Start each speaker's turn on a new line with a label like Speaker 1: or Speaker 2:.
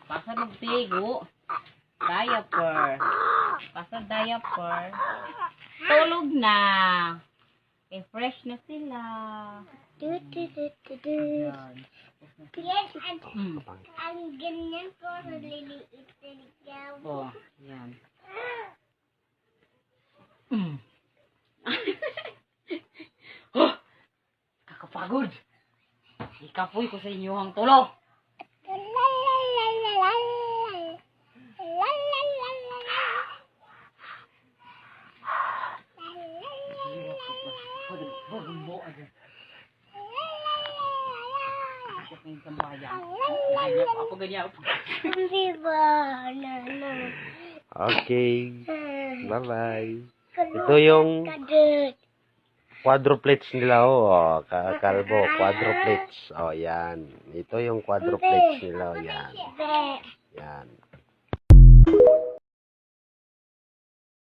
Speaker 1: Pasad ng tigo. Diaper. Pasad diaper. Tulog na. Eh, fresh na sila. Yan.
Speaker 2: Yes, ang ganyan po, naliliit na ikaw.
Speaker 1: Oh, yan. Oh, kakapagod. Ikapoy ko sa inyo ang tulo. Ako ganyan.
Speaker 3: Okay. Bye-bye. Ito yung quadruplets nila, oh. Kalbo, quadruplets. Oh, yan. Ito yung quadruplets nila, oh, yan. Yan.